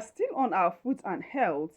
Still on our food and health,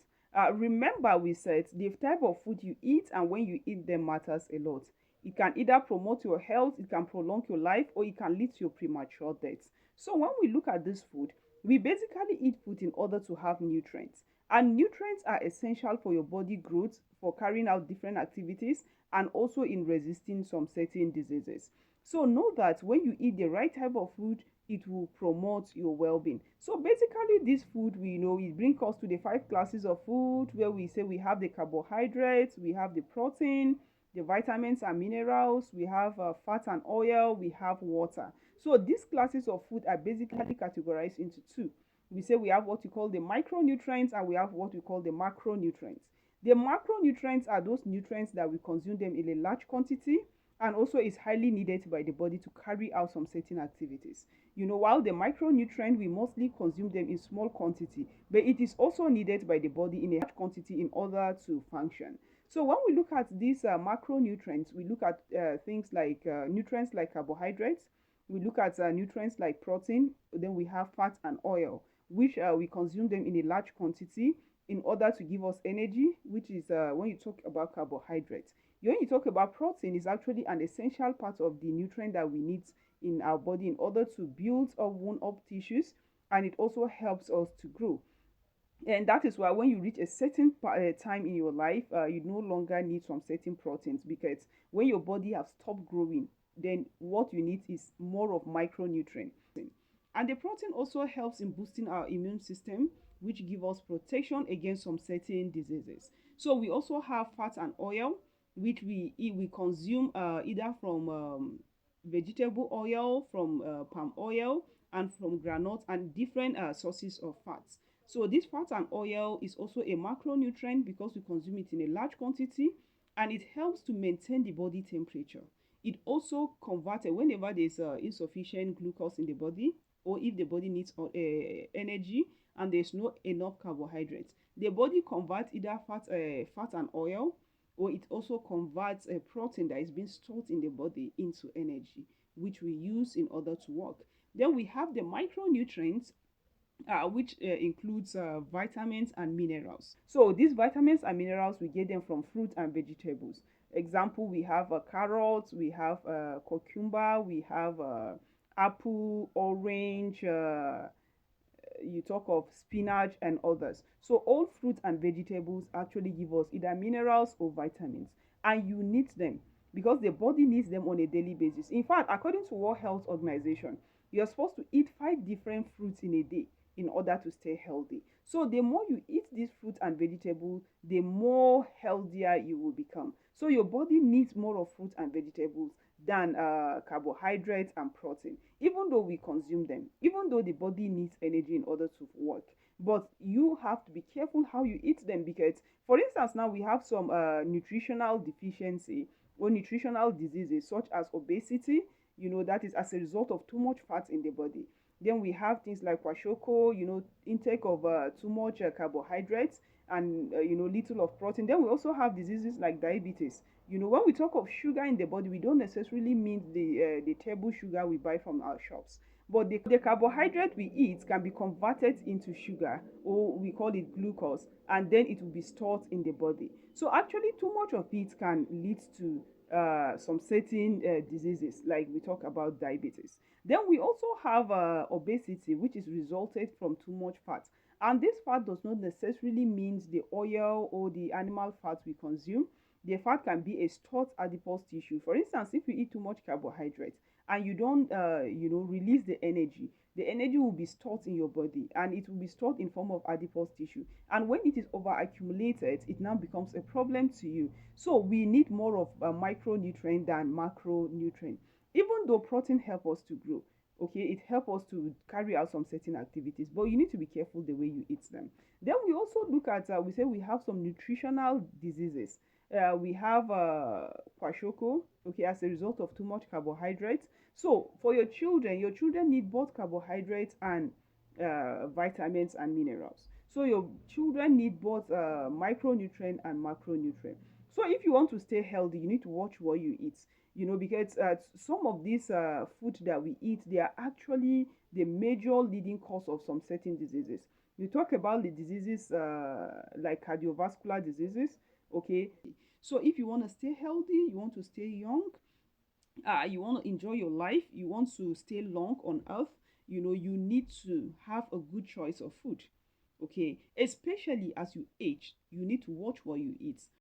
remember we said the type of food you eat and when you eat them matters a lot. It can either promote your health, it can prolong your life, or it can lead to your premature death. So when we look at this food, we basically eat food in order to have nutrients. And nutrients are essential for your body growth, for carrying out different activities, and also in resisting some certain diseases. So know that when you eat the right type of food, it will promote your well-being. So basically, this food we know it brings us to the five classes of food where we say we have the carbohydrates, we have the protein, the vitamins and minerals, we have fat and oil, we have water. So these classes of food are basically categorized into two. We say we have what we call the micronutrients and we have what we call the macronutrients. The macronutrients are those nutrients that we consume them in a large quantity and also is highly needed by the body to carry out some certain activities. While the micronutrient, we mostly consume them in small quantity, but it is also needed by the body in a large quantity in order to function. So when we look at these macronutrients, we look at things like nutrients like carbohydrates, we look at nutrients like protein, then we have fat and oil, which we consume them in a large quantity in order to give us energy, which is when you talk about carbohydrates. When you talk about protein, is actually an essential part of the nutrient that we need in our body in order to build or wound up tissues, and it also helps us to grow. And that is why when you reach a certain time in your life, you no longer need some certain proteins, because when your body has stopped growing, then what you need is more of micronutrient. And the protein also helps in boosting our immune system, which give us protection against some certain diseases. So we also have fat and oil, which we consume either from vegetable oil, from palm oil, and from granite and different sources of fats. So this fat and oil is also a macronutrient because we consume it in a large quantity, and it helps to maintain the body temperature. It also converts whenever there's insufficient glucose in the body, or if the body needs energy and there's not enough carbohydrates. The body converts either fat and oil, or it also converts a protein that is being stored in the body into energy, which we use in order to work. Then we have the micronutrients, which includes vitamins and minerals. So these vitamins and minerals, we get them from fruit and vegetables. Example, we have carrots, we have cucumber, we have apple, orange, you talk of spinach and others. So all fruits and vegetables actually give us either minerals or vitamins, and you need them because the body needs them on a daily basis. In fact, according to World Health Organization, you're supposed to eat 5 different fruits in a day in order to stay healthy. So the more you eat these fruits and vegetables, the more healthier you will become. So your body needs more of fruits and vegetables than carbohydrates and protein, even though we consume them, even though the body needs energy in order to work. But you have to be careful how you eat them because, for instance, now we have some nutritional deficiency or nutritional diseases such as obesity, that is as a result of too much fat in the body. Then we have things like kwashiorkor, intake of too much carbohydrates and little of protein. Then we also have diseases like diabetes. When we talk of sugar in the body, we don't necessarily mean the table sugar we buy from our shops, but the carbohydrate we eat can be converted into sugar, or we call it glucose, and then it will be stored in the body. So actually, too much of it can lead to some certain diseases, like we talk about diabetes. Then we also have obesity, which is resulted from too much fat. And this fat does not necessarily mean the oil or the animal fat we consume. The fat can be a stored adipose tissue. For instance, if you eat too much carbohydrate and you don't, release the energy will be stored in your body and it will be stored in form of adipose tissue. And when it is over accumulated, it now becomes a problem to you. So we need more of a micronutrient than macronutrient. Even though protein help us to grow, okay, it helps us to carry out some certain activities, but you need to be careful the way you eat them. Then we also look at, we say we have some nutritional diseases. We have kwashiorkor, okay, as a result of too much carbohydrates. So for your children need both carbohydrates and vitamins and minerals. So your children need both micronutrient and macronutrient. So if you want to stay healthy, you need to watch what you eat. because some of these food that we eat, they are actually the major leading cause of some certain diseases. You talk about the diseases like cardiovascular diseases, okay? So if you want to stay healthy, you want to stay young, you want to enjoy your life, you want to stay long on earth, you need to have a good choice of food. Okay, especially as you age, you need to watch what you eat.